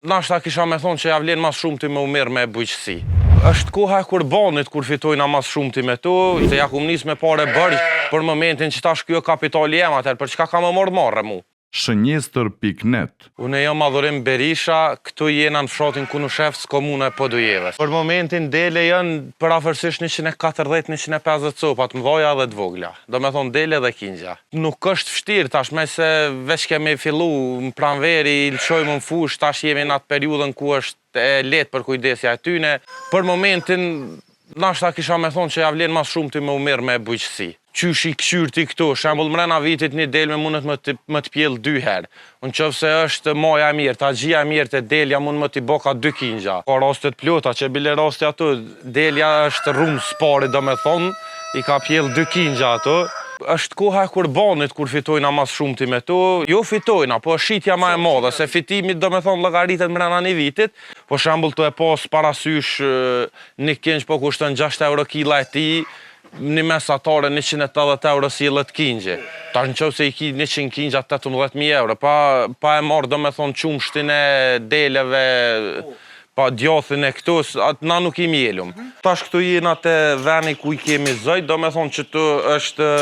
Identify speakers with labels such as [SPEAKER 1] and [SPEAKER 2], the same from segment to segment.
[SPEAKER 1] Nashta kisha me thonë që ja vlen mas shumë ti me u mirë me bujqësi. Është koha e Kurbanit kur fitojna mas shumë ti me tu, se ja kum nis me pare bërgjë për momentin që tash kjo kapitali jem atër, për çka ka më marrë mu.
[SPEAKER 2] Shënjestër.net.
[SPEAKER 1] Unë jam Adhurim Berisha, këtu jena në fshatin Kunushevc, komuna e Podujevës. Për momentin dele janë për afërsisht 140-150 copat, mdhaja dhe të vogla. Do me thonë dele dhe kingja. Nuk është vështirë tash, me se veç kemi fillu në pranveri, lëshojmë në fush, tash jemi në atë periudhën ku është e letë për kujdesja e tyne. Për momentin, nashta kisha me thonë që ja vlen mas shumë ti me u mirë me bujqësi. Qysh i këshyrti këtu, shembull mrena vitit një del me mundet më të pjell 2 herë. Në qoftë se është moja e mirë, tagjia e mirë të delja mund më t'i boka 2 kingja. Ka rastet plota që bile rasti ato, delja është rrumë spari do me thonë, i ka pjell 2 kingja ato. Është koha e Kurbanit kur fitojna mas shumë ti me tu. Jo fitojna, po shitja ma e madhe, se fitimit do me thonë llogaritet mrena një vitit. Po shembull të e pas parasysh një kingj po kushton 6 euro kila e ti, një mesatare 180 euro si e lët kingje. Ta në qovë se i ki 100 kingja 18.000 euro, pa e marrë do me thonë qumshtin e deleve, pa djathin e këtu, na nuk i mjelum. Tash këtu jena të veni ku i kemi zëjt, do me thonë që të është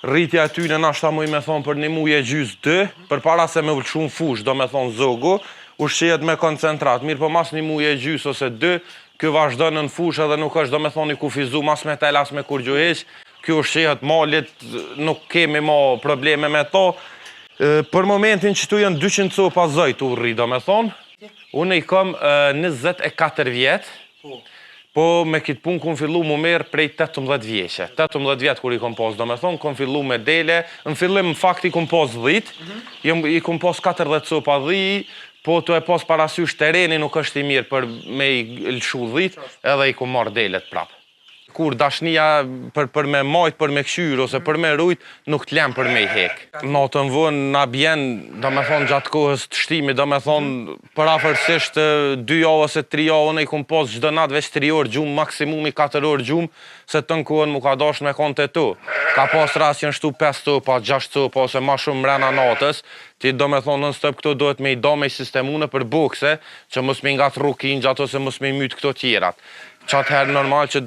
[SPEAKER 1] rritja e tyne nashta muj me thonë për një muje gjys 2, për para se me vëllë shumë fush, do me thonë zogu, ushqiet me koncentrat, mirë po mas një muje gjys ose 2, kjo vazhdo në fush edhe nuk është do me thonë i kufizu mas me tel as me kur gjuheq, kjo ushqiet malit, nuk kemi ma probleme me to. Për momentin që tu janë 200 copa zëjt u rri, do me thonë, unë i kam 24 vjetë, po me kitë punë kom fillu mu merë prej 18 vjeqe. 18 vjetë kur i kom pas, do me thonë, kom fillu me dele, në fillim në fakt i kom pas 10, i kom pas 40 copa 10, po të e pas parasysh tereni nuk është i mirë për me i lëshu 10, edhe i kom marrë delet prapë. Kur dashnia për me majt, për me këshyr, ose për me rujt, nuk t'lem për me i hek. Natën vën, na bjen, do me thonë gjatë kohës të shtimi, do me thonë për afërsisht 2 javë ose 3 javë, në i kom pas gjdo natë veç 3 orë gjumë, maksimumi 4 orë gjumë, se të në kohën mu ka dash me konë të tu. Ka pas ras janë shtu 5 copa, 6 copa, ose ma shumë mrena natës, ti do me thonë në stëp këto dohet me i do me i sistemune për bokse, që mos me nga të rukin gjatë ose mos me i mytë këto tjerat. Qatë herë normal që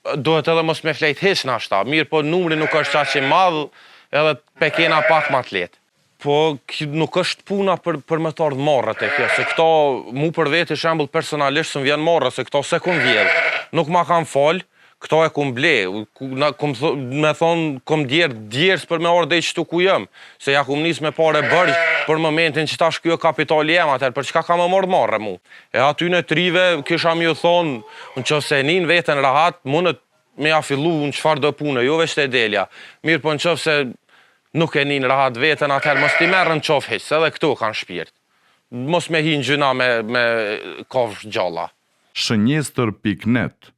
[SPEAKER 1] dohet edhe mos me flejt hiç nashta, mirë po numri nuk është qa që madhë edhe pekena pak ma të letë. Po nuk është puna për me të ardhë marrët e kjo, se këto mu për veti shembull personalisht së më vjen marrë, se këto se kum vjedhë, nuk ma kam falë, këto e kum ble, me thonë kum djerës për me ardhë e qëtu ku jëm, se ja kum nis me pare bërgjë për momentin që tash kjo kapitali jem atër, për çka ka më marrë mu. E aty në trive, kisha mi ju thonë, në që se nin vetën rahat, mundet me ja fillu në qfar do pune, jo veç të delja. Mirë po në qëfë se nuk e nin rahat vetën atër, mos t'i merë në qofë hiç, edhe këto kanë shpirt. Mos me hinë gjyna me kofsh gjalla.
[SPEAKER 2] Shënjestër.net